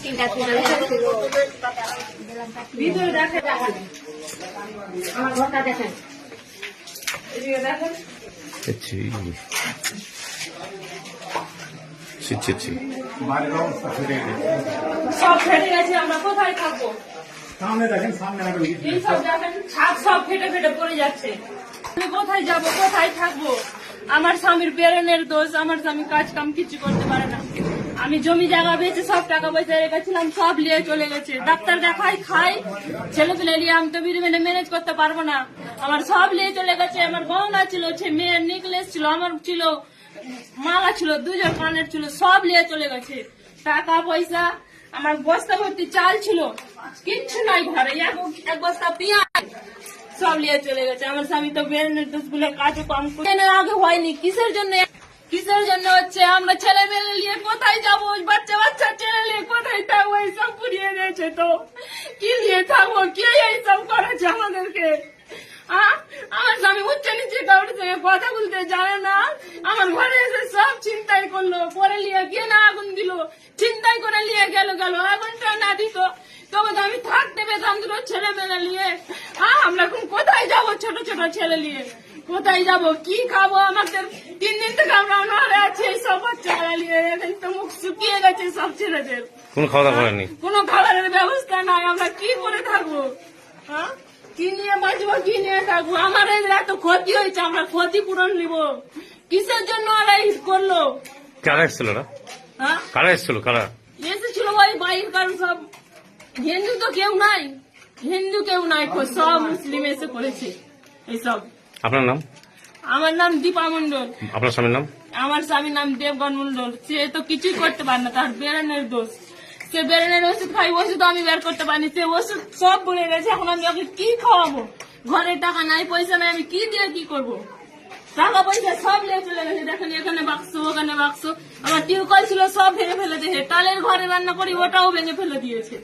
তিনটা ভিতরে দেখেন, আমার ঘরটা দেখেন, এদিকে দেখেন। সব ফেটে গেছে, আমরা কোথায় থাকবো? সামনে দেখেন, সামনে এইসব দেখেন, ছাদ সব ফেটে ফেটে পড়ে যাচ্ছে। আমি কোথায় যাব, কোথায় থাকবো? আমার স্বামীর ব্রেনের দোষ, আমার স্বামী কাজ কাম কিছু করতে পারে না। আমি জমি জায়গা বেঁচে সব টাকা পয়সা রেখেছিলাম, সব নিয়ে চলে গেছে। ডাক্তার দেখাই, খাই, ছেলে পেলে নিয়ে আমি তো ম্যানেজ করতে পারবো না। আমার সব নিয়ে চলে গেছে। আমার গহনা ছিল, মেয়ের নেকলেস ছিল, আমার ছিল মালা ছিল, 2 জোড় কানের ছিল, সব নিয়ে চলে গেছে। টাকা পয়সা, আমার বস্তা ভর্তি চাল ছিল, কিচ্ছু নাই ঘরে, এক বস্তা পেঁয়াজ সব নিয়ে চলে গেছে। আমার স্বামী তো ব্রেনের দোষ গুলো কাজে কম করে আগে হয়নি। কিসের জন্য হচ্ছে? আমরা ছেলে মেয়ে নিয়ে কোথায় যাবো? বাচ্চা ছেলে নিয়ে কোথায় থাকবো? এইসব পুড়িয়ে দিয়েছে, তো কি নিয়ে থাকবো? কে এইসব করেছে আমাদেরকে? আমার স্বামী উচ্চে নিচে কাউরে সঙ্গে কথা বলতে জানে না। আমার ঘরে এসে সব চিন্তাই করলো, পরে নিয়ে গিয়ে না আগুন দিল, চিন্তাই করে নিয়ে গেল। আগুনটা না দিত তবে তো আমি থাকতে পেতাম দুটো ছেলে মেয়ে নিয়ে। আমরা এখন কোথায় যাব? ছোট ছেলে নিয়ে কোথায় যাব? কি খাবো? আমাদের 3 দিন থেকে আমরা অনাহারে আছি। সব বাচ্চারা নিয়ে এখন তো মুখ শুকিয়ে গেছে সব ছেলেদের। কোনো খাওয়া দাওয়া করেনি, কোনো খাবারের ব্যবস্থা নাই। আমরা কি করে থাকবো? কি নিয়ে বাঁচবো, কি নিয়ে থাকবো? আমার এত ক্ষতি হয়েছে, আমরা ক্ষতিপূরণ নিব। কিসের জন্য ওরা করলো? কারা এসেছিল? কারা এসেছিল ওই বাইর, কারণ সব হিন্দু তো কেউ নাই, সব মুসলিম এসে করেছে এইসব। আপনার নাম? আমার নাম দীপা মন্ডল। আপনার স্বামীর নাম? আমার স্বামীর নাম দেবগণ মন্ডল। সে তো কিছুই করতে পারে না, তার ব্রেনের দোষ। সে ব্রেনের ওষুধ খাই, ওষুধ আমি বের করতে পারিনি। সে ওষুধ সব বলে গেছে। এখন আমি ওকে কি খাওয়াবো? ঘরে টাকা নাই, পয়সা নাই, আমি কি দিয়ে কি করবো? টাকা পয়সা সব নিয়ে চলে গেছে। দেখেন, এখানে বাক্স, ওখানে বাক্স। আমার টিউবকল ছিল, সব ভেঙে ফেলে দিয়েছে। টালের ঘরে রান্না করি, ওটাও ভেঙে ফেলে দিয়েছে।